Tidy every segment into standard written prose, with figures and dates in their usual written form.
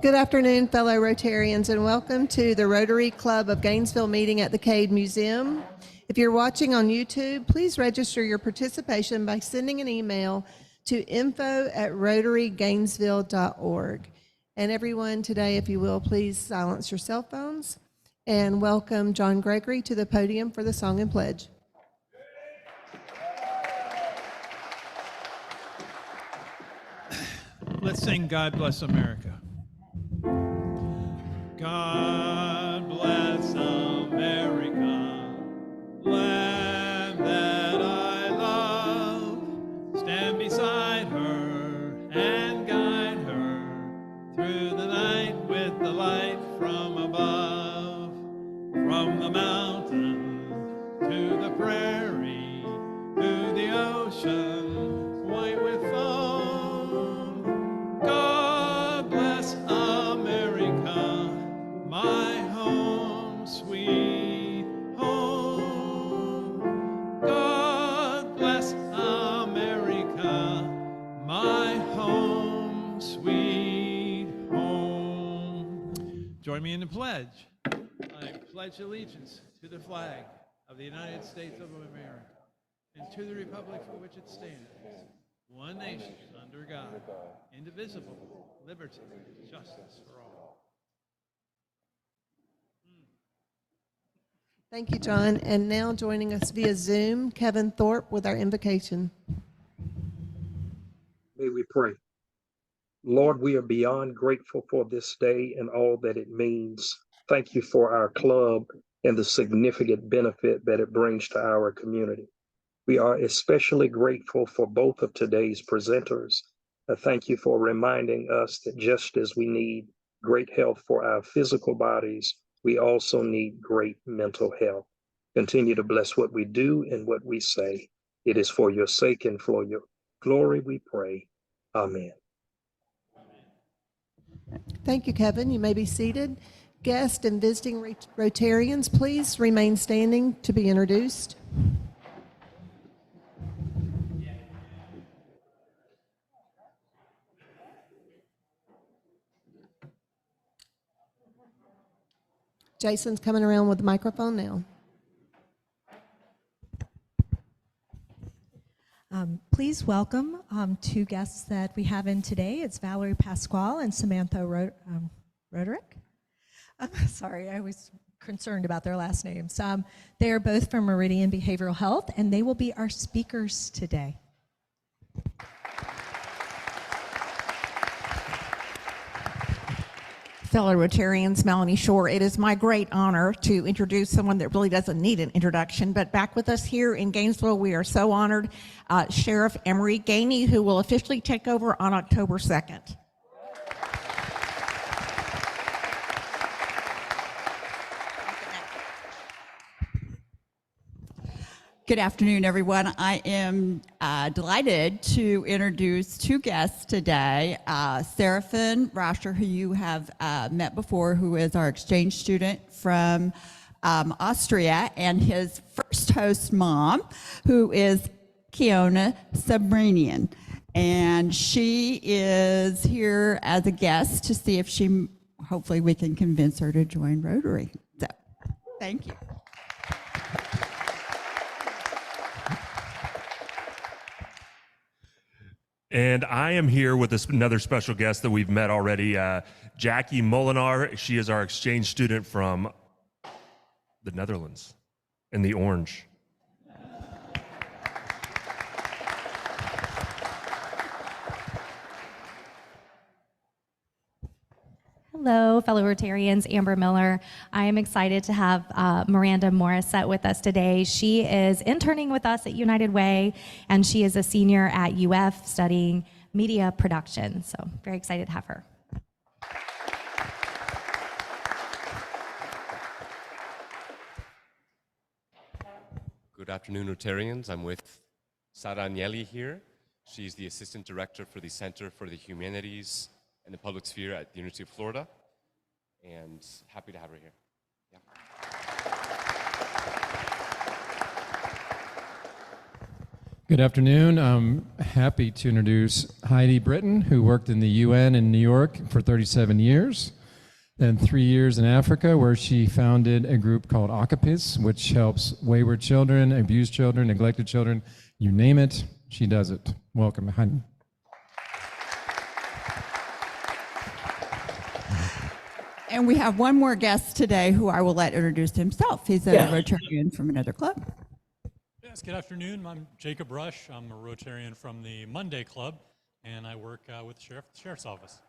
Good afternoon, fellow Rotarians, and welcome to the Rotary Club of Gainesville meeting at the Cade Museum. If you're watching on YouTube, please register your participation by sending an email to info@rotarygainesville.org. And everyone today, if you will, please silence your cell phones and welcome John Gregory to the podium for the song and pledge. Let's sing God Bless America. God bless America, land that I love. Stand beside her and guide her through the night with the light from above. From the mountain to the prairie, to the ocean, white with foam. God bless America, my home, sweet home. God bless America, my home, sweet home. Join me in the pledge. I pledge allegiance to the flag of the United States of America and to the republic for which it stands, one nation under God, indivisible, liberty, justice for all. Thank you, John. And now joining us via Zoom, Kevin Thorpe with our invocation. May we pray. Lord, we are beyond grateful for this day and all that it means. Thank you for our club and the significant benefit that it brings to our community. We are especially grateful for both of today's presenters. Thank you for reminding us that just as we need great health for our physical bodies, we also need great mental health. Continue to bless what we do and what we say. It is for your sake and for your glory we pray. Amen. Thank you, Kevin. You may be seated. Guests and visiting Rotarians, please remain standing to be introduced. Jason's coming around with the microphone now. Please welcome two guests that we have in today. It's Valerie Pasquale and Samantha Rehtorik. Sorry, I was concerned about their last names. They are both from Merdian Behavioral Health, and they will be our speakers today. Fellow Rotarians, Melanie Shore, it is my great honor to introduce someone that really doesn't need an introduction, but back with us here in Gainesville, we are so honored, Sheriff Emery Gainey, who will officially take over on October 2nd. Good afternoon, everyone. I am delighted to introduce two guests today. Seraphin Rasher, who you have met before, who is our exchange student from Austria, and his first host mom, who is Kiona Sabrinian. And she is here as a guest to see if hopefully we can convince her to join Rotary. So, thank you. And I am here with another special guest that we've met already, Jackie Molinar. She is our exchange student from the Netherlands in the orange. Hello, fellow Rotarians, Amber Miller. I am excited to have Miranda Morissette with us today. She is interning with us at United Way, and she is a senior at UF studying media production. So very excited to have her. Good afternoon, Rotarians. I'm with Sara Agnelli here. She's the Assistant Director for the Center for the Humanities and the Public Sphere at the University of Florida, and happy to have her here. Yeah. Good afternoon. I'm happy to introduce Heidi Britton, who worked in the UN in New York for 37 years, then 3 years in Africa, where she founded a group called Akapis, which helps wayward children, abused children, neglected children, you name it, she does it. Welcome, Heidi. And we have one more guest today who I will let introduce himself. He's a Rotarian from another club. Yes, good afternoon. I'm Jacob Rush. I'm a Rotarian from the Monday Club, and I work with the Sheriff's Office.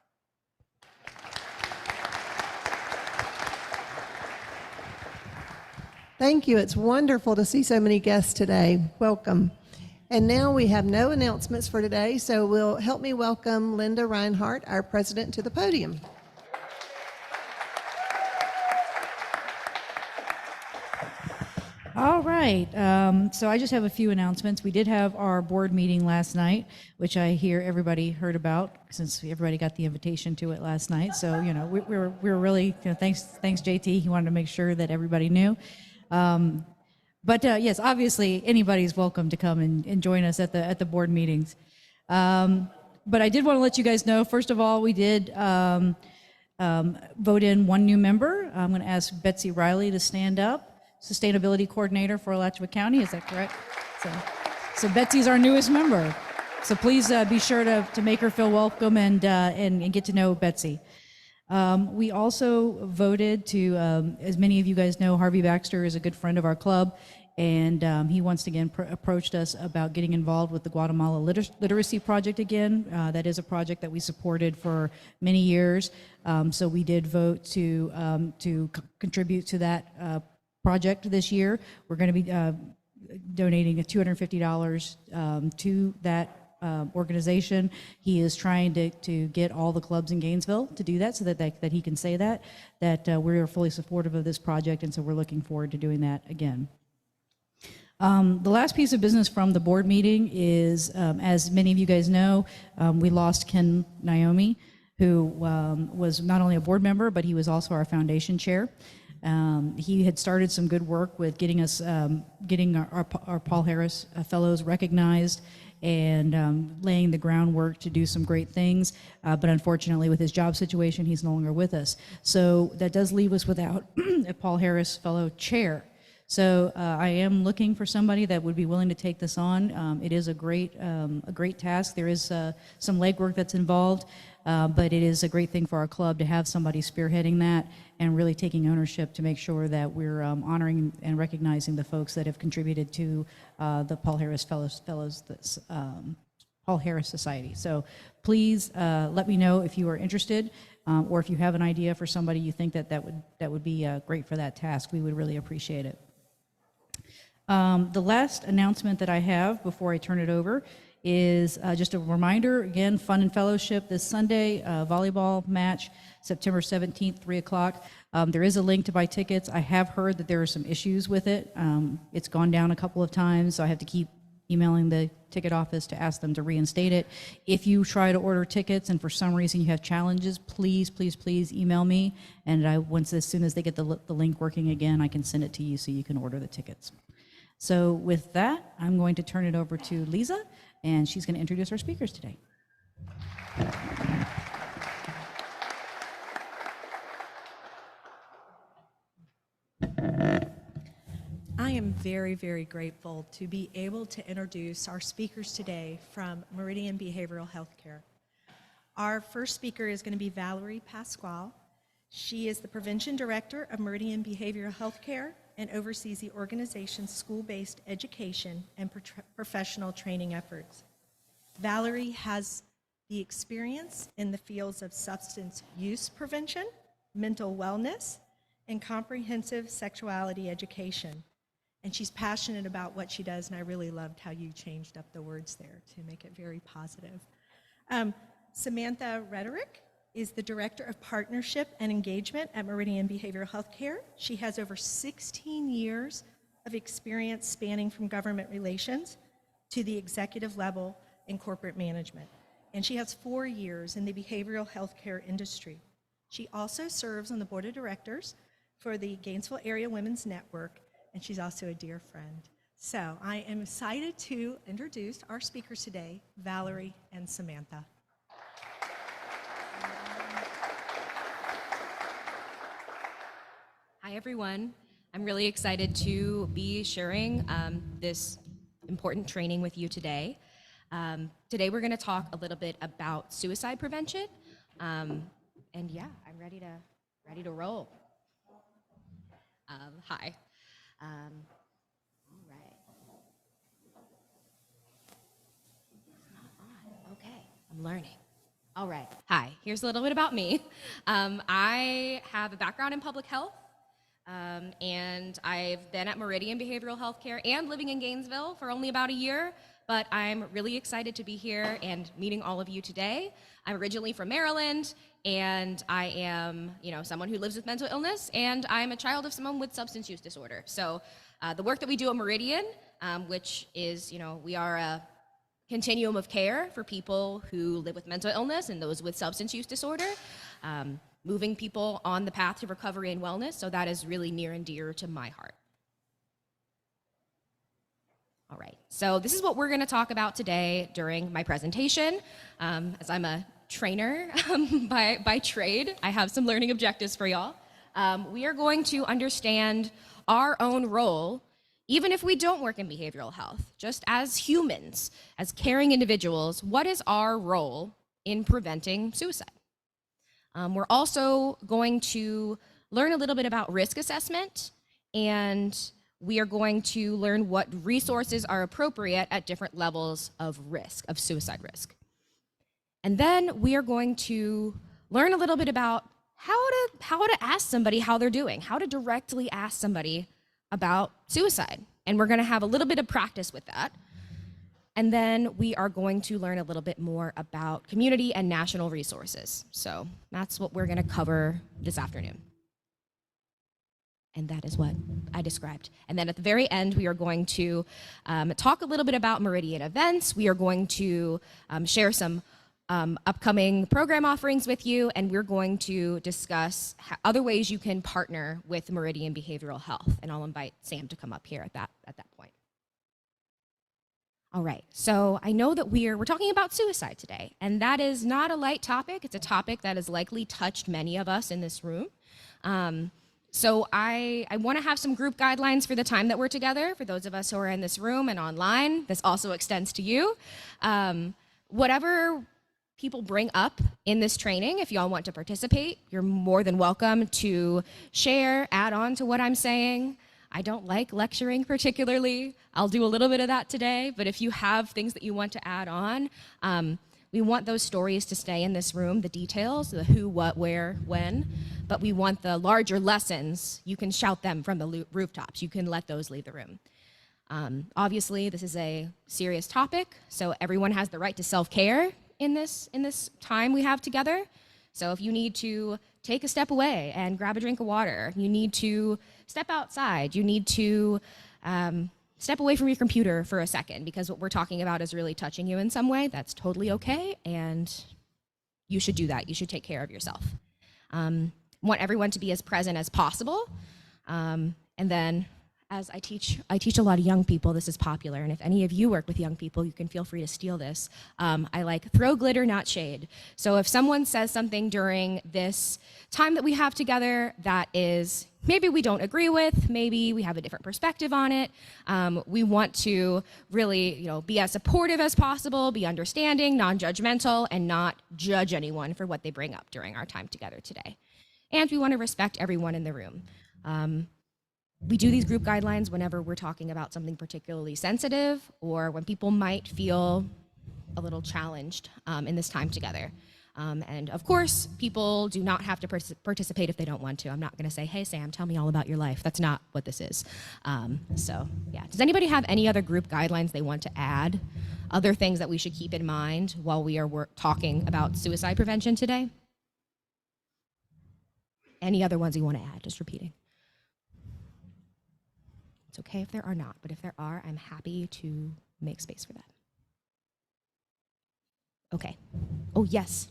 Thank you. It's wonderful to see so many guests today. Welcome. And now we have no announcements for today, so will help me welcome Linda Reinhardt, our president, to the podium. All right, so I just have a few announcements. We did have our board meeting last night, which I hear everybody heard about since everybody got the invitation to it last night. So, you know, we were really, thanks JT, he wanted to make sure that everybody knew. But yes, obviously anybody's welcome to come and join us at the board meetings. But I did want to let you guys know, first of all, we did vote in one new member. I'm going to ask Betsy Riley to stand up. Sustainability Coordinator for Alachua County, is that correct? So Betsy's our newest member. So please be sure to make her feel welcome and get to know Betsy. We also voted to, as many of you guys know, Harvey Baxter is a good friend of our club, and he once again approached us about getting involved with the Guatemala Literacy Project again. That is a project that we supported for many years. So we did vote to contribute to that project this year. We're going to be donating $250 to that organization. He is trying to get all the clubs in Gainesville to do that so that he can say that we are fully supportive of this project, and so we're looking forward to doing that again. The last piece of business from the board meeting is, as many of you guys know, we lost Ken Naomi, who was not only a board member, but he was also our foundation chair. He had started some good work with getting us, getting our Paul Harris Fellows recognized and laying the groundwork to do some great things. But unfortunately, with his job situation, he's no longer with us. So that does leave us without a Paul Harris Fellow chair. So I am looking for somebody that would be willing to take this on. It is a great task. There is some legwork that's involved, but it is a great thing for our club to have somebody spearheading that and really taking ownership to make sure that we're honoring and recognizing the folks that have contributed to the Paul Harris Paul Harris Society. So please let me know if you are interested, or if you have an idea for somebody you think that would be great for that task. We would really appreciate it. The last announcement that I have before I turn it over is just a reminder, again, Fun and Fellowship this Sunday, volleyball match, September 17th, 3 o'clock. There is a link to buy tickets. I have heard that there are some issues with it. It's gone down a couple of times, so I have to keep emailing the ticket office to ask them to reinstate it. If you try to order tickets and for some reason you have challenges, please email me, and as soon as they get the link working again, I can send it to you so you can order the tickets. So with that, I'm going to turn it over to Lisa, and she's going to introduce our speakers today. I am very, very grateful to be able to introduce our speakers today from Merdian Behavioral Healthcare. Our first speaker is going to be Valerie Pasquale. She is the Prevention Director of Merdian Behavioral Healthcare and oversees the organization's school-based education and professional training efforts. Valerie has the experience in the fields of substance use prevention, mental wellness, and comprehensive sexuality education. And she's passionate about what she does, and I really loved how you changed up the words there to make it very positive. Samantha Rehtorik is the Director of Partnership and Engagement at Merdian Behavioral Healthcare. She has over 16 years of experience spanning from government relations to the executive level in corporate management. And she has 4 years in the behavioral healthcare industry. She also serves on the board of directors for the Gainesville Area Women's Network, and she's also a dear friend. So I am excited to introduce our speakers today, Valerie and Samantha. Hi, everyone. I'm really excited to be sharing this important training with you today. Today, we're going to talk a little bit about suicide prevention. And yeah, I'm ready to roll. Hi. All right. It's not on. Okay, I'm learning. All right. Hi. Here's a little bit about me. I have a background in public health. And I've been at Merdian Behavioral Health Care and living in Gainesville for only about a year, but I'm really excited to be here and meeting all of you today. I'm originally from Maryland, and I am, someone who lives with mental illness, and I'm a child of someone with substance use disorder. So the work that we do at Merdian, which is, we are a continuum of care for people who live with mental illness and those with substance use disorder. Moving people on the path to recovery and wellness, so that is really near and dear to my heart. All right, so this is what we're gonna talk about today during my presentation. As I'm a trainer by trade, I have some learning objectives for y'all. We are going to understand our own role, even if we don't work in behavioral health, just as humans, as caring individuals, what is our role in preventing suicide? We're also going to learn a little bit about risk assessment, and we are going to learn what resources are appropriate at different levels of risk, of suicide risk. And then we are going to learn a little bit about how to ask somebody how they're doing, how to directly ask somebody about suicide. And we're gonna have a little bit of practice with that. And then we are going to learn a little bit more about community and national resources. So that's what we're gonna cover this afternoon. And that is what I described. And then at the very end, we are going to talk a little bit about Merdian events. We are going to share some upcoming program offerings with you, and we're going to discuss other ways you can partner with Merdian Behavioral Health. And I'll invite Sam to come up here at that point. All right, so I know that we're talking about suicide today, and that is not a light topic. It's a topic that has likely touched many of us in this room. So I want to have some group guidelines for the time that we're together, for those of us who are in this room and online. This also extends to you. Whatever people bring up in this training, if y'all want to participate, you're more than welcome to share, add on to what I'm saying. I don't like lecturing particularly. I'll do a little bit of that today, but if you have things that you want to add on, we want those stories to stay in this room, the details, the who, what, where, when, but we want the larger lessons. You can shout them from the rooftops. You can let those leave the room. Obviously, this is a serious topic, so everyone has the right to self-care in this time we have together. So if you need to take a step away and grab a drink of water, you need to step outside, you need to step away from your computer for a second because what we're talking about is really touching you in some way, that's totally okay, and you should do that. You should take care of yourself. Want everyone to be as present as possible. And then as I teach a lot of young people, this is popular, and if any of you work with young people, you can feel free to steal this. I like throw glitter, not shade. So if someone says something during this time that we have together that is maybe we don't agree with, maybe we have a different perspective on it, we want to really be as supportive as possible, be understanding, non-judgmental, and not judge anyone for what they bring up during our time together today. And we want to respect everyone in the room. We do these group guidelines whenever we're talking about something particularly sensitive or when people might feel a little challenged in this time together. And of course, people do not have to participate if they don't want to. I'm not gonna say, hey, Sam, tell me all about your life. That's not what this is. So yeah, does anybody have any other group guidelines they want to add? Other things that we should keep in mind while we are talking about suicide prevention today? Any other ones you want to add, just repeating. It's okay if there are not, but if there are, I'm happy to make space for that. Okay. Oh, yes.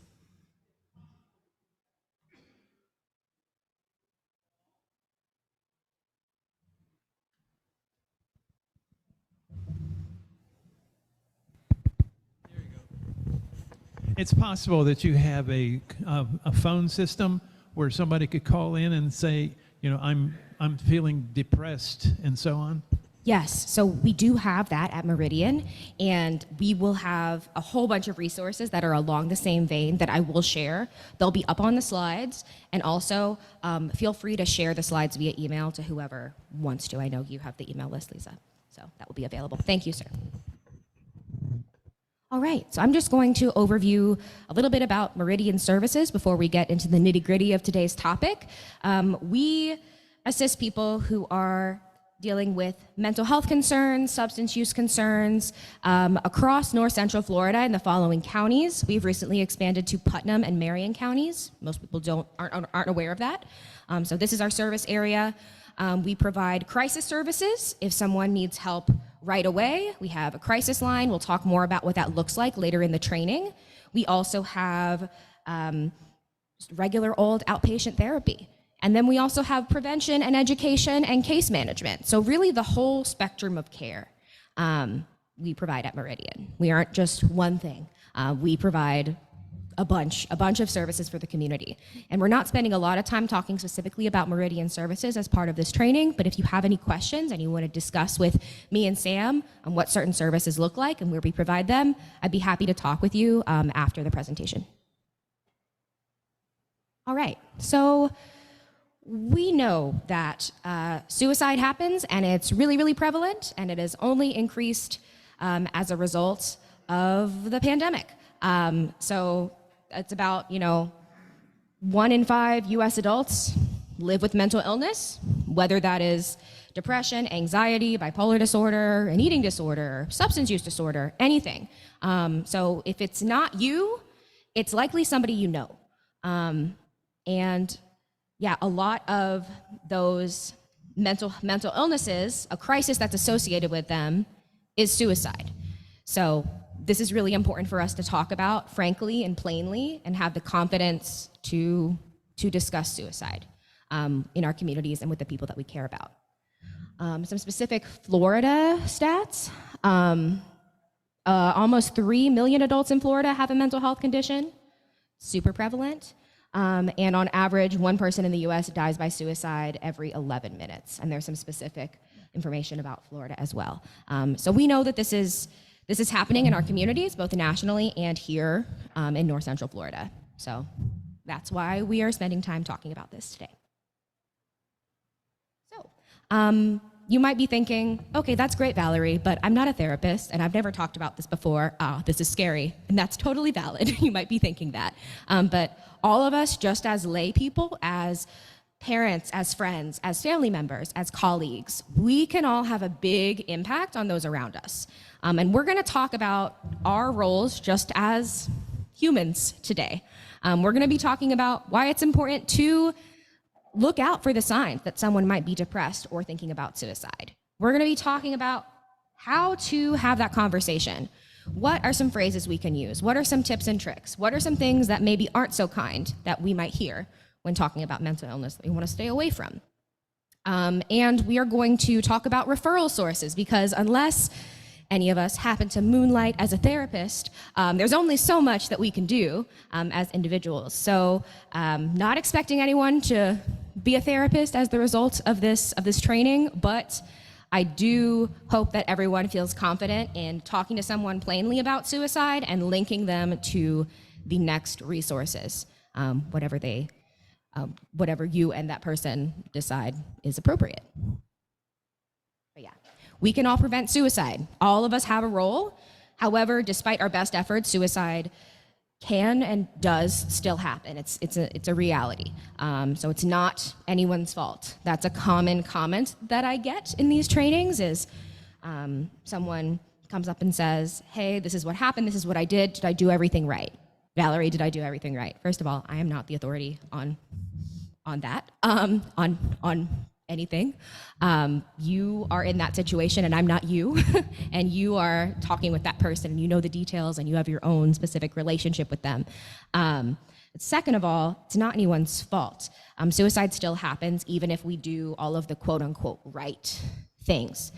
it's possible that you have a phone system where somebody could call in and say, I'm feeling depressed and so on? Yes, so we do have that at Merdian, and we will have a whole bunch of resources that are along the same vein that I will share. They'll be up on the slides, and also feel free to share the slides via email to whoever wants to. I know you have the email list, Lisa, so that will be available. Thank you, sir. All right, so I'm just going to overview a little bit about Merdian services before we get into the nitty-gritty of today's topic. We assist people who are dealing with mental health concerns, substance use concerns across North Central Florida in the following counties. We've recently expanded to Putnam and Merdian counties. Most people aren't aware of that. So this is our service area. We provide crisis services if someone needs help right away. We have a crisis line. We'll talk more about what that looks like later in the training. We also have just regular old outpatient therapy. And then we also have prevention and education and case management. So really the whole spectrum of care we provide at Merdian. We aren't just one thing. We provide a bunch of services for the community. And we're not spending a lot of time talking specifically about Merdian services as part of this training, but if you have any questions and you want to discuss with me and Sam on what certain services look like and where we provide them, I'd be happy to talk with you after the presentation. All right, so we know that suicide happens, and it's really, really prevalent, and it has only increased as a result of the pandemic. So it's about, 1 in 5 US adults live with mental illness, whether that is depression, anxiety, bipolar disorder, an eating disorder, substance use disorder, anything. So if it's not you, it's likely somebody you know. And yeah, a lot of those mental illnesses, a crisis that's associated with them is suicide. So this is really important for us to talk about frankly and plainly and have the confidence to discuss suicide in our communities and with the people that we care about. Some specific Florida stats. Almost 3 million adults in Florida have a mental health condition, super prevalent. And on average, one person in the US dies by suicide every 11 minutes. And there's some specific information about Florida as well. So we know that this is happening in our communities, both nationally and here in North Central Florida. So that's why we are spending time talking about this today. So you might be thinking, okay, that's great, Valerie, but I'm not a therapist and I've never talked about this before. This is scary. And that's totally valid. You might be thinking that. But all of us, just as lay people, as parents, as friends, as family members, as colleagues, we can all have a big impact on those around us. And we're gonna talk about our roles just as humans today. We're gonna be talking about why it's important to look out for the signs that someone might be depressed or thinking about suicide. We're gonna be talking about how to have that conversation. What are some phrases we can use? What are some tips and tricks? What are some things that maybe aren't so kind that we might hear when talking about mental illness that we want to stay away from? And we are going to talk about referral sources, because unless any of us happen to moonlight as a therapist, there's only so much that we can do as individuals. So not expecting anyone to be a therapist as the result of this training, but I do hope that everyone feels confident in talking to someone plainly about suicide and linking them to the next resources, whatever you and that person decide is appropriate. But yeah, we can all prevent suicide. All of us have a role. However, despite our best efforts, suicide can and does still happen. It's a reality. So it's not anyone's fault. That's a common comment that I get in these trainings is someone comes up and says, hey, this is what happened, this is what I did I do everything right? Valerie, did I do everything right? First of all, I am not the authority on that, on anything. You are in that situation and I'm not you, and you are talking with that person and you know the details and you have your own specific relationship with them. Second of all, it's not anyone's fault. Suicide still happens even if we do all of the quote unquote right things.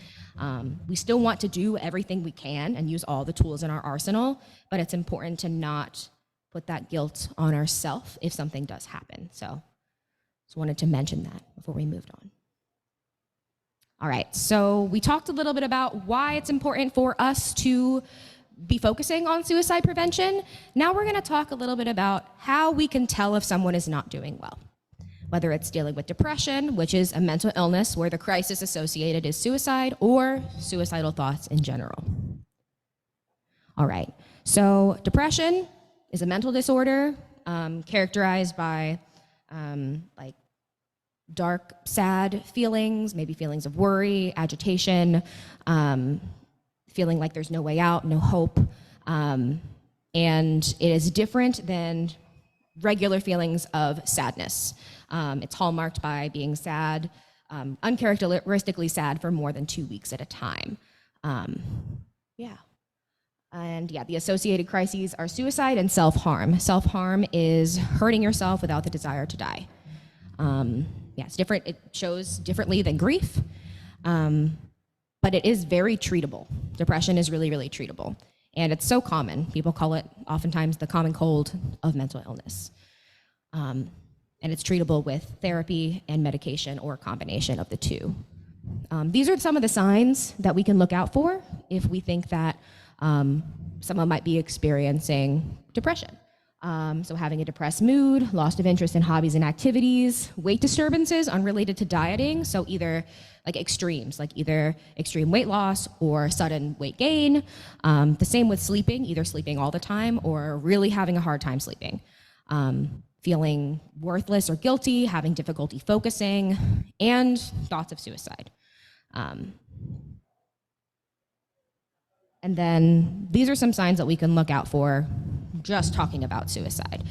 We still want to do everything we can and use all the tools in our arsenal, but it's important to not put that guilt on ourselves if something does happen. So just wanted to mention that before we moved on. All right, so we talked a little bit about why it's important for us to be focusing on suicide prevention. Now we're going to talk a little bit about how we can tell if someone is not doing well, whether it's dealing with depression, which is a mental illness where the crisis associated is suicide, or suicidal thoughts in general. All right, so depression is a mental disorder characterized by like dark, sad feelings, maybe feelings of worry, agitation, feeling like there's no way out, no hope. And it is different than regular feelings of sadness. It's hallmarked by being sad, uncharacteristically sad for more than 2 weeks at a time. The associated crises are suicide and self-harm. Self-harm is hurting yourself without the desire to die. It's different. It shows differently than grief, but it is very treatable. Depression is really, really treatable. And it's so common. People call it oftentimes the common cold of mental illness. And it's treatable with therapy and medication or a combination of the two. These are some of the signs that we can look out for if we think that someone might be experiencing depression. So having a depressed mood, loss of interest in hobbies and activities, weight disturbances unrelated to dieting, so either like extremes, like either extreme weight loss or sudden weight gain. The same with sleeping, either sleeping all the time or really having a hard time sleeping. Feeling worthless or guilty, having difficulty focusing, and thoughts of suicide. And then these are some signs that we can look out for just talking about suicide.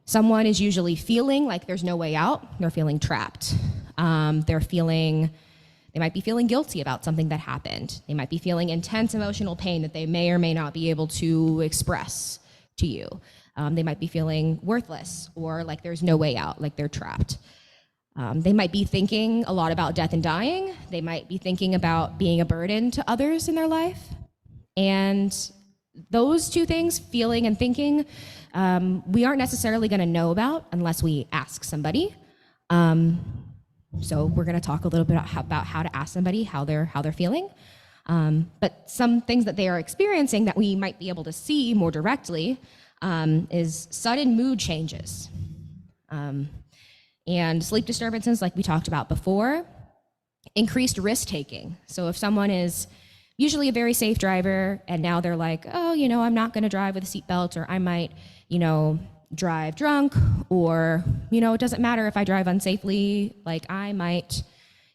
Someone is usually feeling like there's no way out. They're feeling trapped. They might be feeling guilty about something that happened. They might be feeling intense emotional pain that they may or may not be able to express to you. They might be feeling worthless or like there's no way out, like they're trapped. They might be thinking a lot about death and dying. They might be thinking about being a burden to others in their life. And those two things, feeling and thinking, we aren't necessarily going to know about unless we ask somebody. So we're going to talk a little bit about how to ask somebody how they're feeling. But some things that they are experiencing that we might be able to see more directly is sudden mood changes. And sleep disturbances, like we talked about before, increased risk-taking. So if someone is usually a very safe driver, and now they're like, oh, I'm not gonna drive with a seatbelt, or I might, drive drunk, or, it doesn't matter if I drive unsafely, like I might,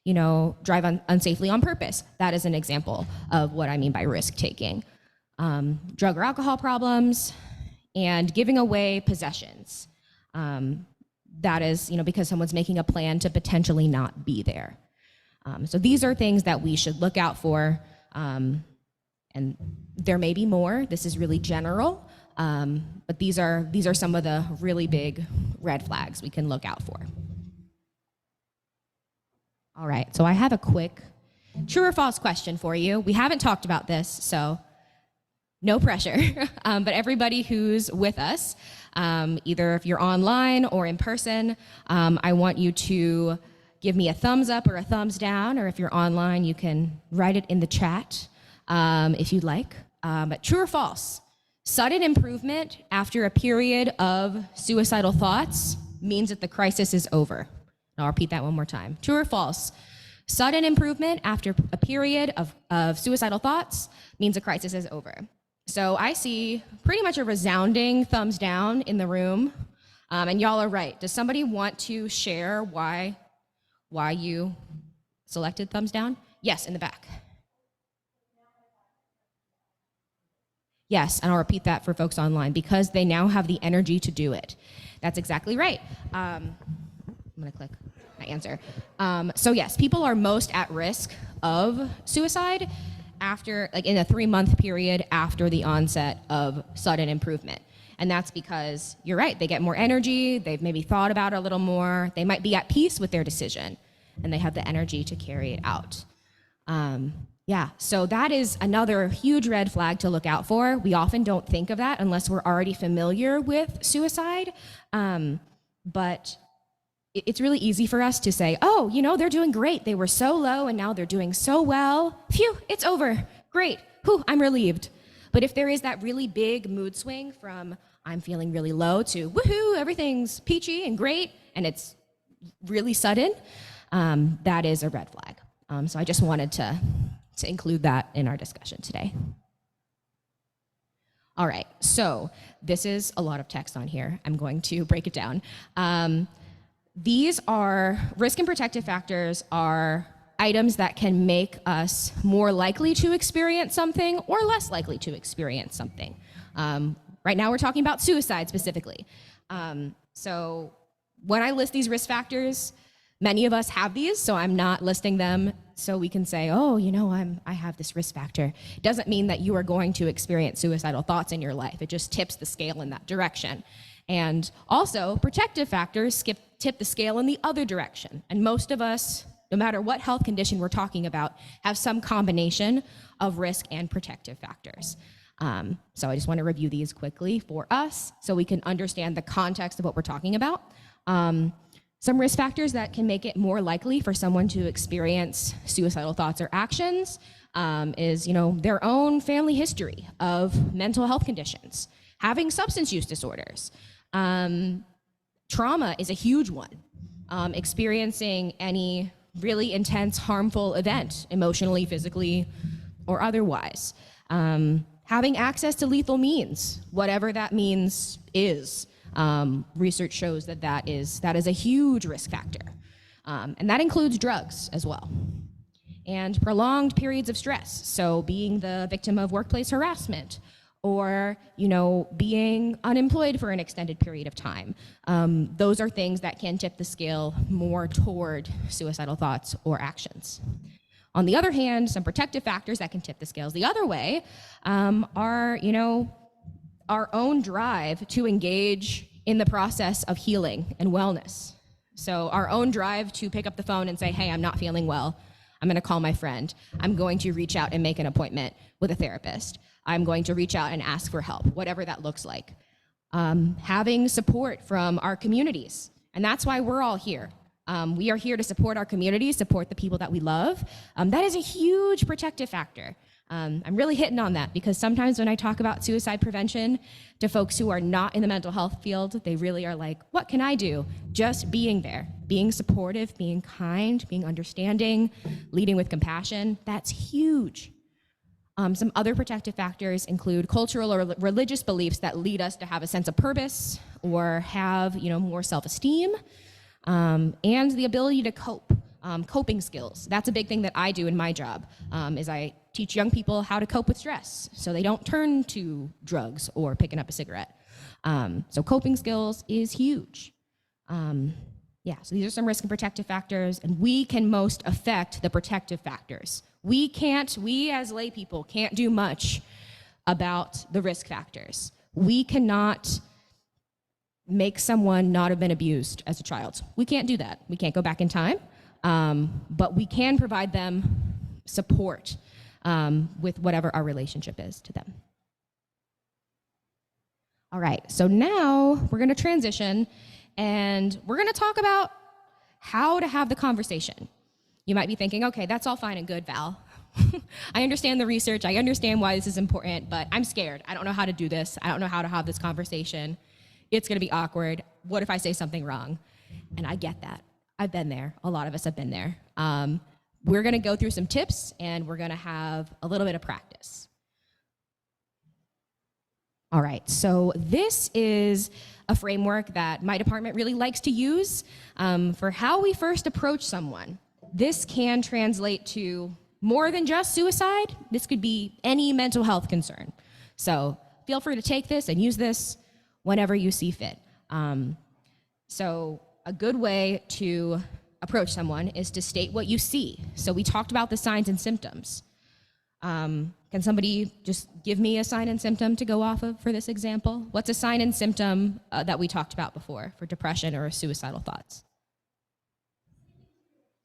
drive unsafely on purpose. That is an example of what I mean by risk-taking. Drug or alcohol problems, and giving away possessions. That is, because someone's making a plan to potentially not be there. So these are things that we should look out for, and there may be more. This is really general, but these are some of the really big red flags we can look out for. All right, so I have a quick true or false question for you. We haven't talked about this, so no pressure, but everybody who's with us, either if you're online or in person, I want you to give me a thumbs up or a thumbs down, or if you're online, you can write it in the chat if you'd like. But true or false, sudden improvement after a period of suicidal thoughts means that the crisis is over. I'll repeat that one more time. True or false, sudden improvement after a period of suicidal thoughts means a crisis is over. So I see pretty much a resounding thumbs down in the room, and y'all are right. Does somebody want to share why you selected thumbs down? Yes, in the back. Yes, and I'll repeat that for folks online, because they now have the energy to do it. That's exactly right. I'm gonna click my answer. So yes, people are most at risk of suicide after, like in a 3-month period after the onset of sudden improvement. And that's because, you're right, they get more energy, they've maybe thought about it a little more, they might be at peace with their decision, and they have the energy to carry it out. Yeah, so that is another huge red flag to look out for. We often don't think of that unless we're already familiar with suicide. But it's really easy for us to say, oh, you know, they're doing great. They were so low and now they're doing so well. Phew, it's over. Great. Whew, I'm relieved. But if there is that really big mood swing from I'm feeling really low to woohoo, everything's peachy and great, and it's really sudden, that is a red flag. So I just wanted to include that in our discussion today. All right, so this is a lot of text on here. I'm going to break it down. These are risk and protective factors are items that can make us more likely to experience something or less likely to experience something. Right now we're talking about suicide specifically. So when I list these risk factors, many of us have these, so I'm not listing them so we can say, oh, you know, I have this risk factor. It doesn't mean that you are going to experience suicidal thoughts in your life. It just tips the scale in that direction. And also, protective factors tip the scale in the other direction. And most of us, no matter what health condition we're talking about, have some combination of risk and protective factors. So I just want to review these quickly for us so we can understand the context of what we're talking about. Some risk factors that can make it more likely for someone to experience suicidal thoughts or actions is, you know, their own family history of mental health conditions, having substance use disorders. Trauma is a huge one. Experiencing any really intense, harmful event, emotionally, physically, or otherwise. Having access to lethal means, whatever that means is. Research shows that is a huge risk factor. And that includes drugs as well. And prolonged periods of stress, so being the victim of workplace harassment, or, you know, being unemployed for an extended period of time. Those are things that can tip the scale more toward suicidal thoughts or actions. On the other hand, some protective factors that can tip the scales the other way are, you know, our own drive to engage in the process of healing and wellness. So our own drive to pick up the phone and say, hey, I'm not feeling well. I'm gonna call my friend. I'm going to reach out and make an appointment with a therapist. I'm going to reach out and ask for help, whatever that looks like. Having support from our communities, and that's why we're all here. We are here to support our communities, support the people that we love. That is a huge protective factor. I'm really hitting on that because sometimes when I talk about suicide prevention to folks who are not in the mental health field, they really are like, what can I do? Just being there, being supportive, being kind, being understanding, leading with compassion, that's huge. Some other protective factors include cultural or religious beliefs that lead us to have a sense of purpose or have, you know, more self-esteem, and the ability to cope, coping skills. That's a big thing that I do in my job, is I teach young people how to cope with stress so they don't turn to drugs or picking up a cigarette. So coping skills is huge. Yeah, so these are some risk and protective factors, and we can most affect the protective factors. We as lay people can't do much about the risk factors. We cannot make someone not have been abused as a child. We can't do that. We can't go back in time, but we can provide them support with whatever our relationship is to them. All right, so now we're gonna transition and we're gonna talk about how to have the conversation. You might be thinking, okay, that's all fine and good, Val. I understand the research, I understand why this is important, but I'm scared. I don't know how to do this. I don't know how to have this conversation. It's gonna be awkward. What if I say something wrong? And I get that. I've been there. A lot of us have been there. We're gonna go through some tips and we're gonna have a little bit of practice. All right, so this is a framework that my department really likes to use for how we first approach someone. This can translate to more than just suicide. This could be any mental health concern. So feel free to take this and use this whenever you see fit. So a good way to approach someone is to state what you see. So we talked about the signs and symptoms. Can somebody just give me a sign and symptom to go off of for this example? What's a sign and symptom that we talked about before for depression or suicidal thoughts?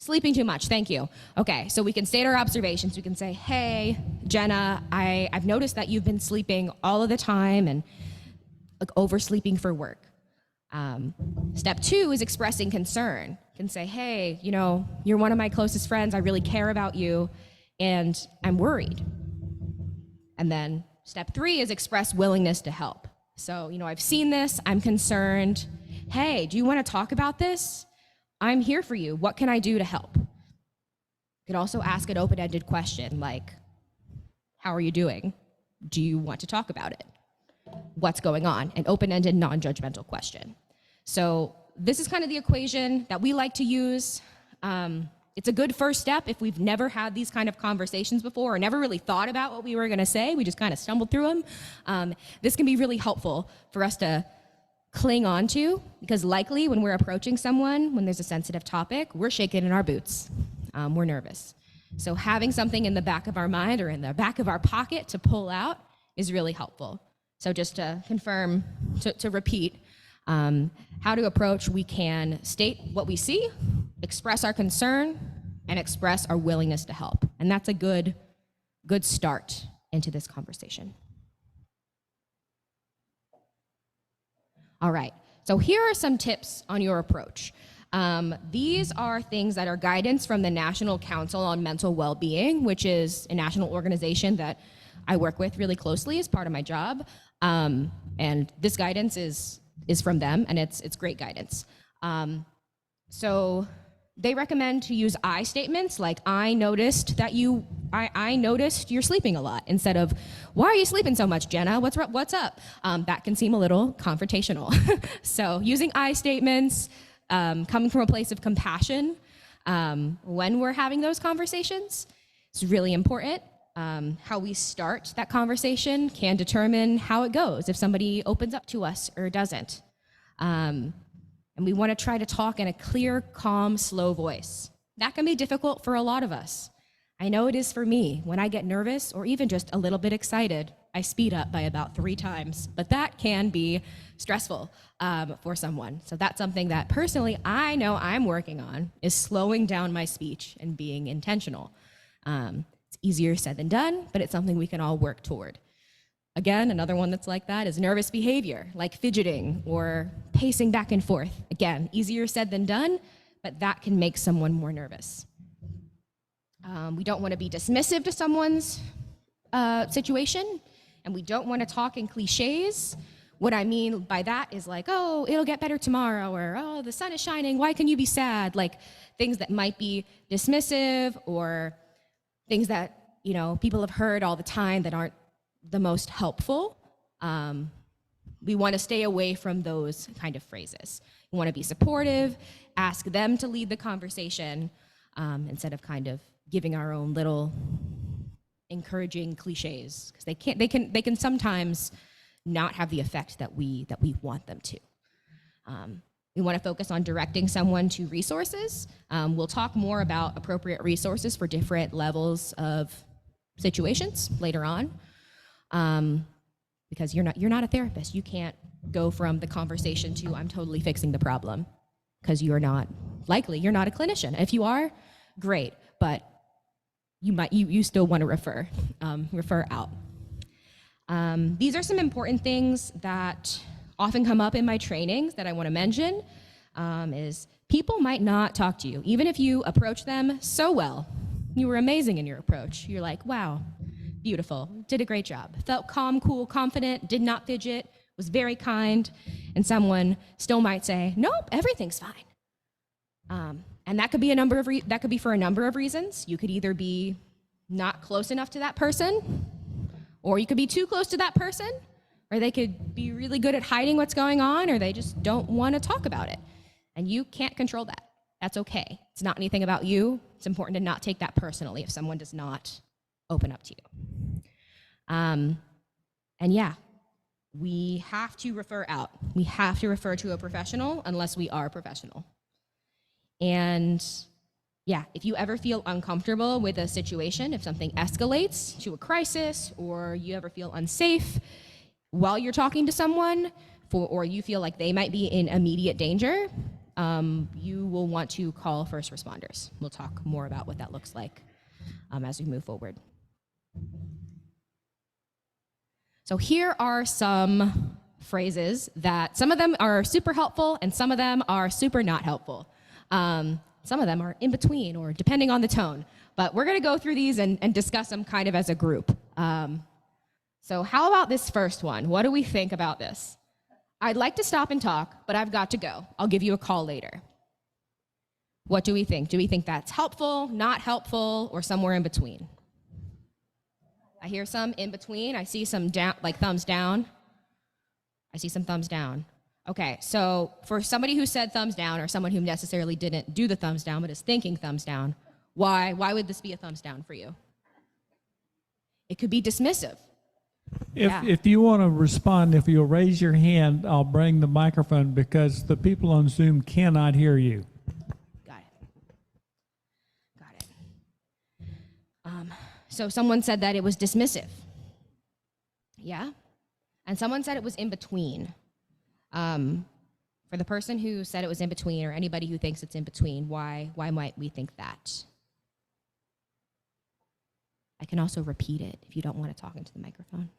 Sleeping too much, thank you. Okay, so we can state our observations. We can say, hey, Jenna, I've noticed that you've been sleeping all of the time and like oversleeping for work. Step 2 is expressing concern. You can say, hey, you know, you're one of my closest friends. I really care about you and I'm worried. And then step 3 is express willingness to help. So, you know, I've seen this, I'm concerned. Hey, do you want to talk about this? I'm here for you. What can I do to help? You could also ask an open-ended question like, how are you doing? Do you want to talk about it? What's going on? An open-ended, non-judgmental question. So this is kind of the equation that we like to use. It's a good first step if we've never had these kind of conversations before or never really thought about what we were going to say. We just kind of stumbled through them. This can be really helpful for us to cling on to, because likely when we're approaching someone, when there's a sensitive topic, we're shaking in our boots. We're nervous. So having something in the back of our mind or in the back of our pocket to pull out is really helpful. So just to confirm, to repeat, how to approach, we can state what we see, express our concern, and express our willingness to help. And that's a good start into this conversation. All right, so here are some tips on your approach. These are things that are guidance from the National Council on Mental Well-Being, which is a national organization that I work with really closely as part of my job. And this guidance is from them, and it's great guidance. So they recommend to use I statements like, I noticed you're sleeping a lot, instead of, why are you sleeping so much, Jenna? What's up? That can seem a little confrontational. So using I statements, coming from a place of compassion when we're having those conversations is really important. How we start that conversation can determine how it goes, if somebody opens up to us or doesn't. And we want to try to talk in a clear, calm, slow voice. That can be difficult for a lot of us. I know it is for me. When I get nervous or even just a little bit excited, I speed up by about 3 times, but that can be stressful for someone. So that's something that personally I know I'm working on, is slowing down my speech and being intentional. It's easier said than done, but it's something we can all work toward. Again, another one that's like that is nervous behavior, like fidgeting or pacing back and forth. Again, easier said than done, but that can make someone more nervous. We don't want to be dismissive to someone's situation, and we don't want to talk in cliches. What I mean by that is like, oh, it'll get better tomorrow, or oh, the sun is shining, why can you be sad? Like things that might be dismissive, or things that, you know, people have heard all the time that aren't the most helpful. We want to stay away from those kind of phrases. We want to be supportive, ask them to lead the conversation, instead of kind of giving our own little encouraging cliches, because they can sometimes not have the effect that we want them to. We want to focus on directing someone to resources. We'll talk more about appropriate resources for different levels of situations later on. Because you're not a therapist. You can't go from the conversation to I'm totally fixing the problem, because you're not a clinician. If you are, great, but you still want to refer out. These are some important things that often come up in my trainings that I want to mention. Is people might not talk to you, even if you approach them so well. You were amazing in your approach. You're like, wow. Beautiful, did a great job. Felt calm, cool, confident, did not fidget, was very kind, and someone still might say, nope, everything's fine. And that could be for a number of reasons. You could either be not close enough to that person, or you could be too close to that person, or they could be really good at hiding what's going on, or they just don't want to talk about it. And you can't control that. That's okay. It's not anything about you. It's important to not take that personally if someone does not open up to you. And yeah, we have to refer out. We have to refer to a professional unless we are a professional. And yeah, if you ever feel uncomfortable with a situation, if something escalates to a crisis, or you ever feel unsafe while you're talking to someone, or you feel like they might be in immediate danger, you will want to call first responders. We'll talk more about what that looks like as we move forward. So here are some phrases that some of them are super helpful and some of them are super not helpful. Some of them are in between or depending on the tone. But we're going to go through these and discuss them kind of as a group. So how about this first one? What do we think about this? I'd like to stop and talk, but I've got to go. I'll give you a call later. What do we think? Do we think that's helpful, not helpful, or somewhere in between? I hear some in between. I see some down, like thumbs down. I see some thumbs down. Okay, so for somebody who said thumbs down or someone who necessarily didn't do the thumbs down but is thinking thumbs down, why would this be a thumbs down for you? It could be dismissive. If you want to respond, if you'll raise your hand, I'll bring the microphone because the people on Zoom cannot hear you. Got it. So someone said that it was dismissive. Yeah? And someone said it was in between. For the person who said it was in between or anybody who thinks it's in between, why might we think that? I can also repeat it if you don't want to talk into the microphone.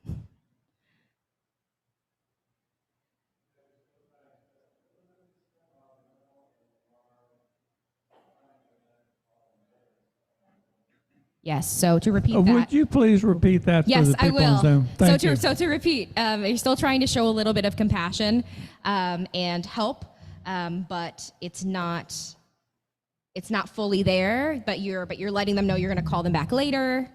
Yes, so to repeat that. Would you please repeat that for the people on Zoom? Thank you. So to repeat, you're still trying to show a little bit of compassion and help, but it's not fully there, but you're letting them know you're going to call them back later.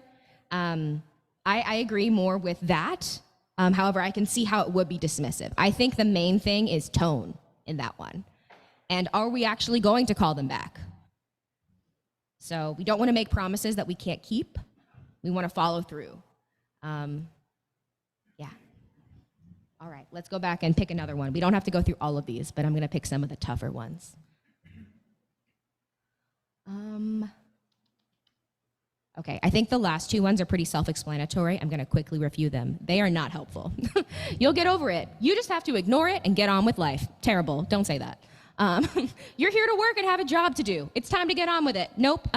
I agree more with that. However, I can see how it would be dismissive. I think the main thing is tone in that one. And are we actually going to call them back? So we don't want to make promises that we can't keep. We want to follow through. Yeah. All right, let's go back and pick another one. We don't have to go through all of these, but I'm going to pick some of the tougher ones. Okay, I think the last two ones are pretty self-explanatory. I'm going to quickly review them. They are not helpful. You'll get over it. You just have to ignore it and get on with life. Terrible. Don't say that. You're here to work and have a job to do. It's time to get on with it. Nope.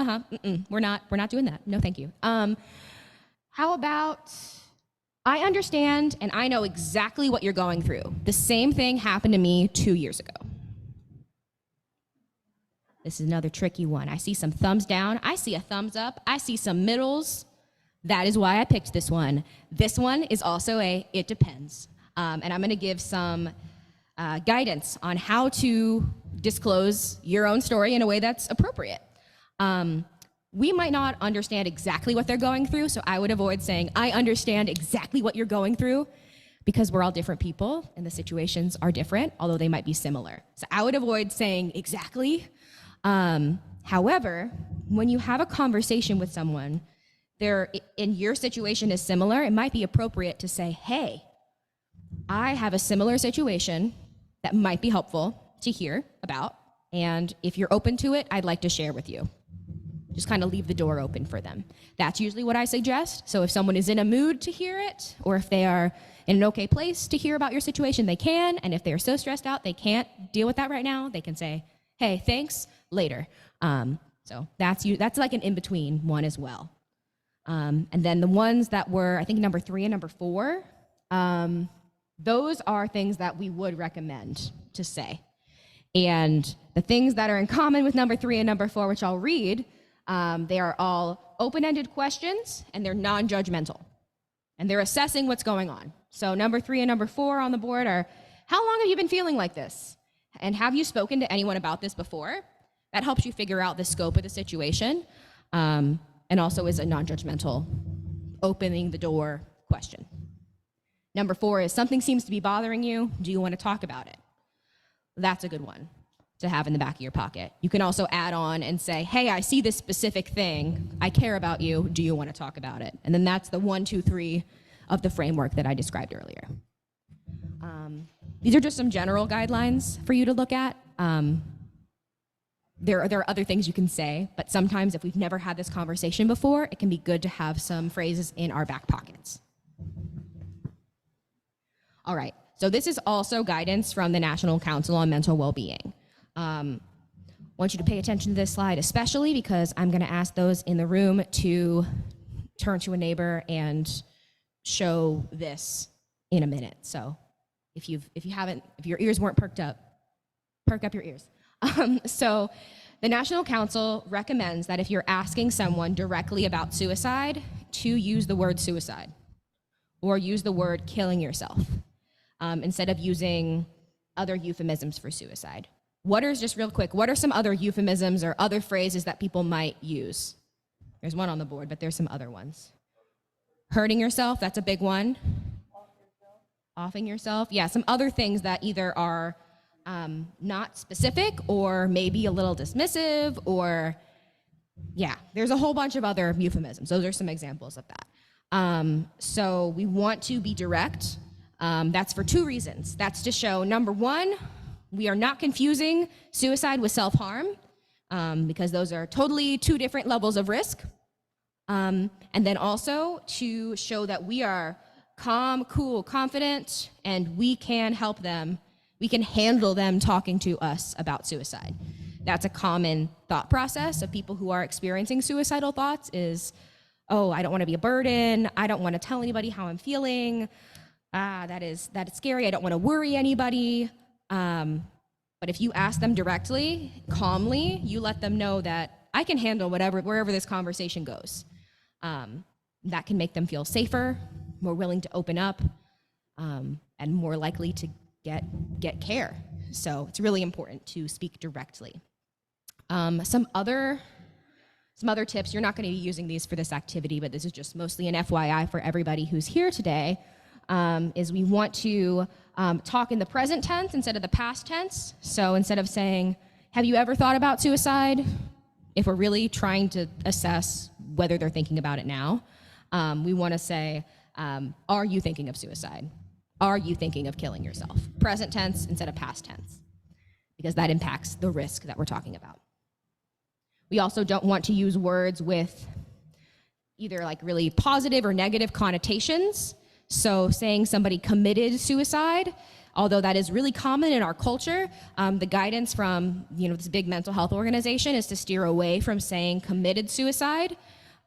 We're not doing that. No, thank you. How about, I understand and I know exactly what you're going through. The same thing happened to me 2 years ago. This is another tricky one. I see some thumbs down. I see a thumbs up. I see some middles. That is why I picked this one. This one is also it depends. And I'm going to give some guidance on how to disclose your own story in a way that's appropriate. We might not understand exactly what they're going through, so I would avoid saying, I understand exactly what you're going through, because we're all different people and the situations are different, although they might be similar. So I would avoid saying exactly. However, when you have a conversation with someone, in your situation is similar, it might be appropriate to say, hey, I have a similar situation that might be helpful to hear about, and if you're open to it, I'd like to share with you. Just kind of leave the door open for them. That's usually what I suggest. So if someone is in a mood to hear it, or if they are in an okay place to hear about your situation, they can, and if they're so stressed out they can't deal with that right now, they can say, hey, thanks, later. So that's like an in-between one as well. And then the ones that were, I think, number 3 and number 4, those are things that we would recommend to say. And the things that are in common with number 3 and number 4, which I'll read, they are all open-ended questions and they're non-judgmental. And they're assessing what's going on. So number 3 and number 4 on the board are, how long have you been feeling like this? And have you spoken to anyone about this before? That helps you figure out the scope of the situation, and also is a non-judgmental, opening the door question. Number 4 is, something seems to be bothering you. Do you want to talk about it? That's a good one to have in the back of your pocket. You can also add on and say, hey, I see this specific thing. I care about you. Do you want to talk about it? And then that's the 1, 2, 3 of the framework that I described earlier. These are just some general guidelines for you to look at. There are other things you can say, but sometimes if we've never had this conversation before, it can be good to have some phrases in our back pockets. All right, so this is also guidance from the National Council on Mental Well-Being. I want you to pay attention to this slide, especially because I'm going to ask those in the room to turn to a neighbor and show this in a minute. So if your ears weren't perked up, perk up your ears. So the National Council recommends that if you're asking someone directly about suicide, to use the word suicide or use the word killing yourself instead of using other euphemisms for suicide. Just real quick, what are some other euphemisms or other phrases that people might use? There's one on the board, but there's some other ones. Hurting yourself, that's a big one. Offing yourself. Yeah, some other things that either are not specific or maybe a little dismissive or, yeah, there's a whole bunch of other euphemisms. Those are some examples of that. So we want to be direct. That's for two reasons. That's to show, number one, we are not confusing suicide with self-harm because those are totally two different levels of risk. And then also to show that we are calm, cool, confident, and we can help them. We can handle them talking to us about suicide. That's a common thought process of people who are experiencing suicidal thoughts is, oh, I don't want to be a burden. I don't want to tell anybody how I'm feeling. That is scary. I don't want to worry anybody. But if you ask them directly, calmly, you let them know that I can handle wherever this conversation goes. That can make them feel safer, more willing to open up, and more likely to get care. So it's really important to speak directly. Some other tips, you're not going to be using these for this activity, but this is just mostly an FYI for everybody who's here today, is we want to talk in the present tense instead of the past tense. So instead of saying, have you ever thought about suicide? If we're really trying to assess whether they're thinking about it now, we want to say, are you thinking of suicide? Are you thinking of killing yourself? Present tense instead of past tense, because that impacts the risk that we're talking about. We also don't want to use words with either like really positive or negative connotations. So saying somebody committed suicide, although that is really common in our culture, the guidance from this big mental health organization is to steer away from saying committed suicide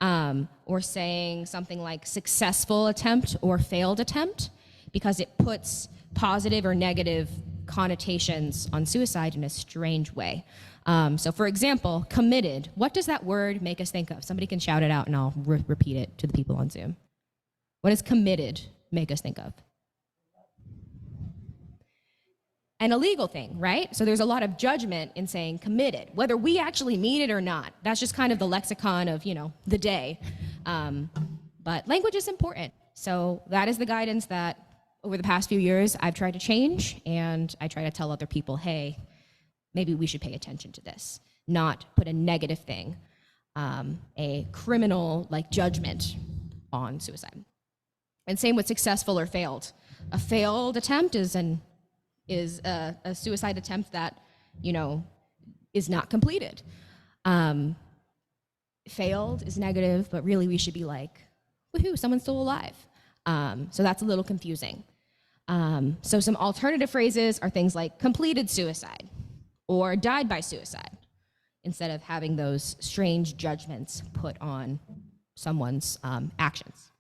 or saying something like successful attempt or failed attempt, because it puts positive or negative connotations on suicide in a strange way. So for example, committed, what does that word make us think of? Somebody can shout it out and I'll repeat it to the people on Zoom. What does committed make us think of? An illegal thing, right? So there's a lot of judgment in saying committed, whether we actually mean it or not. That's just kind of the lexicon of, the day. But language is important. So that is the guidance that over the past few years I've tried to change, and I try to tell other people, hey, maybe we should pay attention to this, not put a negative thing, a criminal judgment on suicide. And same with successful or failed. A failed attempt is a suicide attempt that, is not completed. Failed is negative, but really we should be like, woohoo, someone's still alive. So that's a little confusing. So some alternative phrases are things like completed suicide or died by suicide, instead of having those strange judgments put on someone's actions.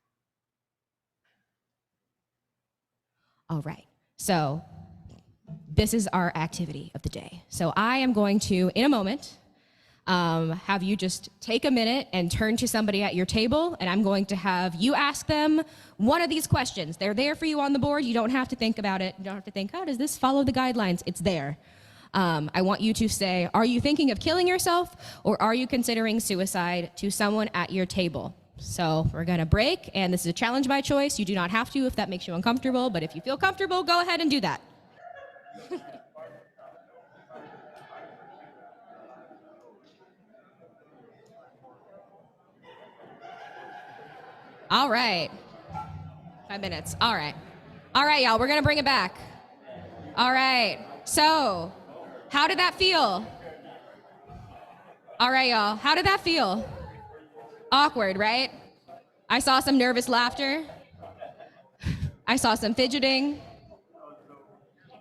All right, so this is our activity of the day. So I am going to, in a moment, have you just take a minute and turn to somebody at your table, and I'm going to have you ask them one of these questions. They're there for you on the board. You don't have to think about it. You don't have to think, does this follow the guidelines? It's there. I want you to say, are you thinking of killing yourself, or are you considering suicide, to someone at your table? So we're gonna break, and this is a challenge by choice. You do not have to if that makes you uncomfortable, but if you feel comfortable, go ahead and do that. All right. 5 minutes. All right. All right, y'all, we're gonna bring it back. All right, so how did that feel? All right, y'all, how did that feel? Awkward, right? I saw some nervous laughter. I saw some fidgeting.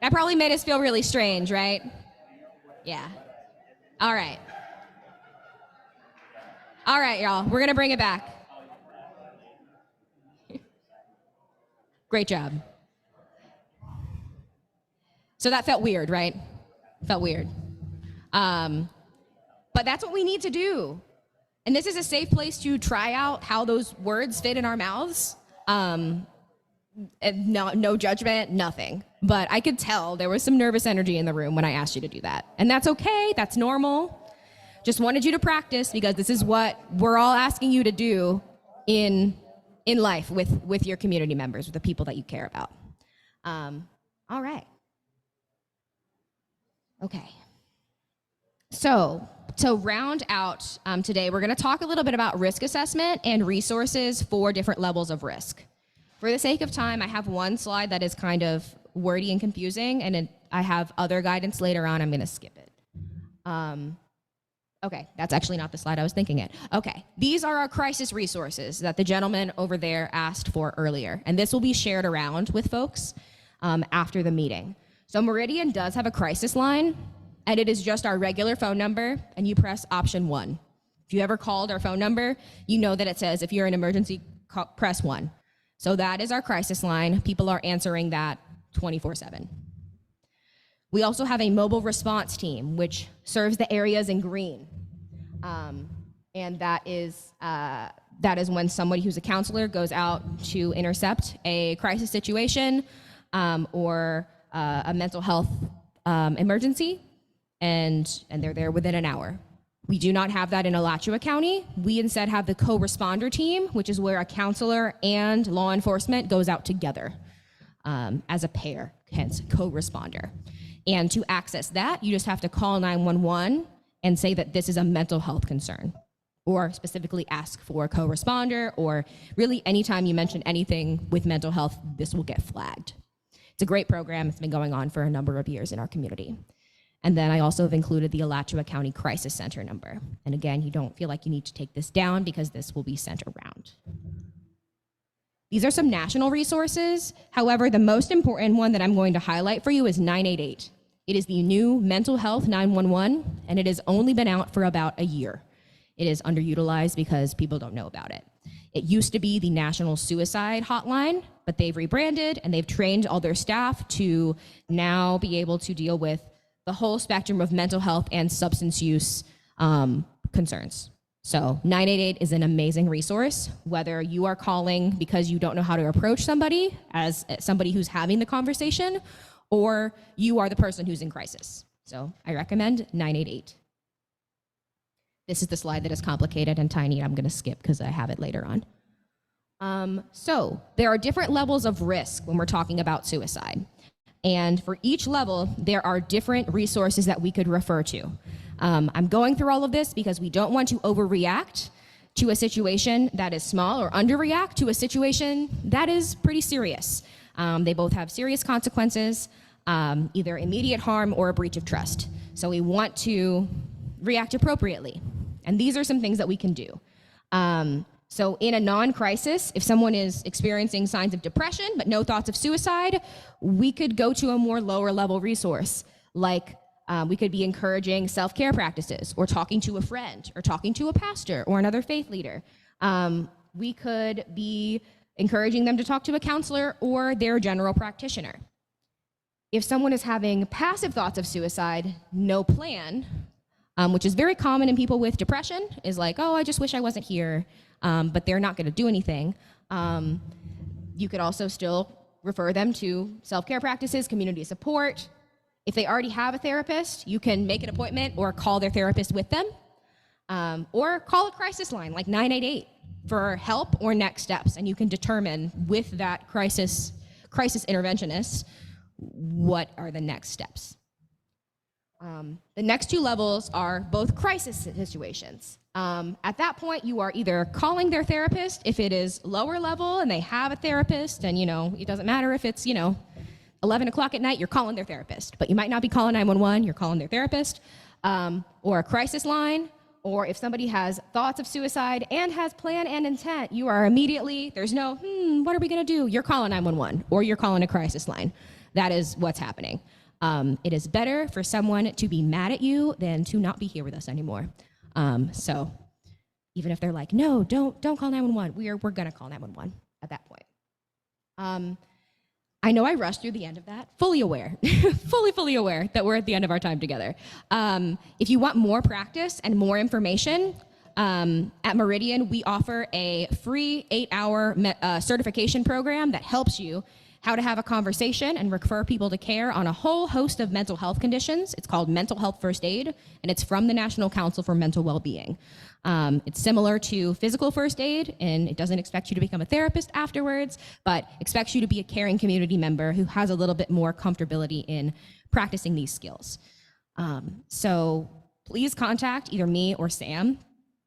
That probably made us feel really strange, right? Yeah. All right. All right, y'all. We're going to bring it back. Great job. So that felt weird, right? Felt weird. But that's what we need to do. And this is a safe place to try out how those words fit in our mouths. And no judgment, nothing. But I could tell there was some nervous energy in the room when I asked you to do that. And that's okay, that's normal. Just wanted you to practice because this is what we're all asking you to do in life with your community members, with the people that you care about. All right. Okay. So to round out today, we're going to talk a little bit about risk assessment and resources for different levels of risk. For the sake of time, I have one slide that is kind of wordy and confusing, and I have other guidance later on. I'm going to skip it. Okay, that's actually not the slide I was thinking it. Okay, these are our crisis resources that the gentleman over there asked for earlier, and this will be shared around with folks after the meeting. So Merdian does have a crisis line, and it is just our regular phone number, and you press option 1. If you ever called our phone number, you know that it says, if you're in emergency, press 1. So that is our crisis line. People are answering that 24/7. We also have a mobile response team, which serves the areas in green. And that is when somebody who's a counselor goes out to intercept a crisis situation or a mental health emergency, and they're there within an hour. We do not have that in Alachua County. We instead have the co-responder team, which is where a counselor and law enforcement goes out together as a pair, hence co-responder. And to access that, you just have to call 911 and say that this is a mental health concern, or specifically ask for a co-responder, or really anytime you mention anything with mental health, this will get flagged. It's a great program. It's been going on for a number of years in our community. And then I also have included the Alachua County Crisis Center number. And again, you don't feel like you need to take this down because this will be sent around. These are some national resources. However, the most important one that I'm going to highlight for you is 988. It is the new mental health 911, and it has only been out for about a year. It is underutilized because people don't know about it. It used to be the National Suicide Hotline, but they've rebranded and they've trained all their staff to now be able to deal with the whole spectrum of mental health and substance use concerns. So 988 is an amazing resource, whether you are calling because you don't know how to approach somebody as somebody who's having the conversation, or you are the person who's in crisis. So I recommend 988. This is the slide that is complicated and tiny. I'm gonna skip because I have it later on. So there are different levels of risk when we're talking about suicide. And for each level, there are different resources that we could refer to. I'm going through all of this because we don't want to overreact to a situation that is small or underreact to a situation that is pretty serious. They both have serious consequences, either immediate harm or a breach of trust. So we want to react appropriately. And these are some things that we can do. So in a non-crisis, if someone is experiencing signs of depression but no thoughts of suicide, we could go to a more lower level resource, like we could be encouraging self-care practices, or talking to a friend, or talking to a pastor or another faith leader. We could be encouraging them to talk to a counselor or their general practitioner. If someone is having passive thoughts of suicide, no plan, which is very common in people with depression, is like, oh, I just wish I wasn't here, but they're not gonna do anything. You could also still refer them to self-care practices, community support. If they already have a therapist, you can make an appointment or call their therapist with them, or call a crisis line like 988 for help or next steps, and you can determine with that crisis interventionist what are the next steps. The next two levels are both crisis situations. At that point, you are either calling their therapist if it is lower level and they have a therapist, and it doesn't matter if it's 11 o'clock at night, you're calling their therapist, but you might not be calling 911, you're calling their therapist, or a crisis line, or if somebody has thoughts of suicide and has plan and intent, you are immediately, there's no, what are we gonna do? You're calling 911, or you're calling a crisis line. That is what's happening. It is better for someone to be mad at you than to not be here with us anymore. So even if they're like, no, don't call 911, we're gonna call 911 at that point. I know I rushed through the end of that, fully aware, fully aware that we're at the end of our time together. If you want more practice and more information, at Merdian, we offer a free 8-hour certification program that helps you how to have a conversation and refer people to care on a whole host of mental health conditions. It's called Mental Health First Aid, and it's from the National Council for Mental Wellbeing. It's similar to physical first aid, and it doesn't expect you to become a therapist afterwards, but expects you to be a caring community member who has a little bit more comfortability in practicing these skills. So please contact either me or Sam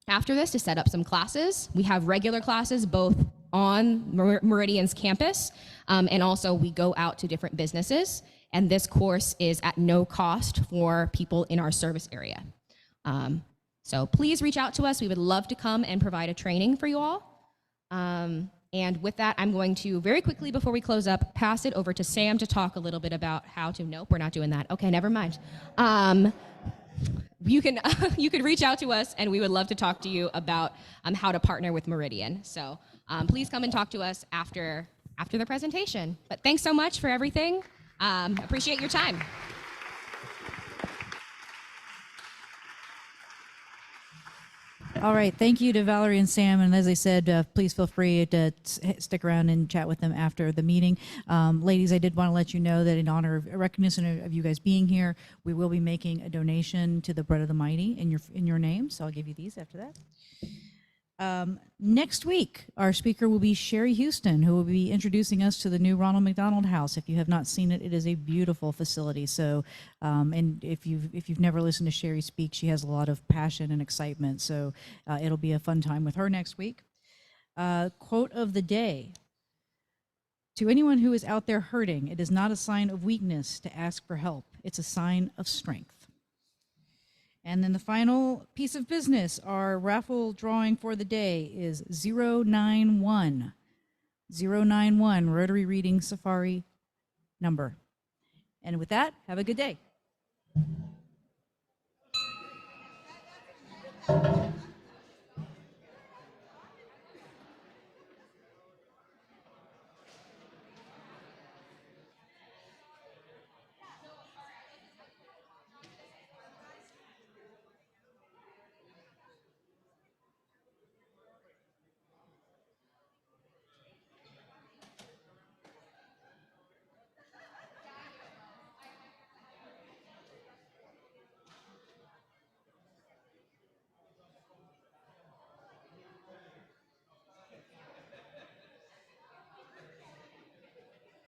after this to set up some classes. We have regular classes both on Meridian's campus, and also we go out to different businesses, and this course is at no cost for people in our service area. So please reach out to us. We would love to come and provide a training for you all. And with that, I'm going to very quickly, before we close up, pass it over to Sam to talk a little bit about how to, nope, we're not doing that. Okay, never mind. You can reach out to us, and we would love to talk to you about how to partner with Merdian. So please come and talk to us after the presentation. But thanks so much for everything. Appreciate your time. All right, thank you to Valerie and Sam, and as I said, please feel free to stick around and chat with them after the meeting. Ladies, I did want to let you know that in honor of recognition of you guys being here, we will be making a donation to the Bread of the Mighty in your name, so I'll give you these after that. Next week, our speaker will be Sherry Houston, who will be introducing us to the new Ronald McDonald House. If you have not seen it, it is a beautiful facility. So, and if you've never listened to Sherry speak, she has a lot of passion and excitement. So it'll be a fun time with her next week. Quote of the day. To anyone who is out there hurting, it is not a sign of weakness to ask for help. It's a sign of strength. And then the final piece of business, our raffle drawing for the day is 091. 091, Rotary Reading Safari number. And with that, have a good day.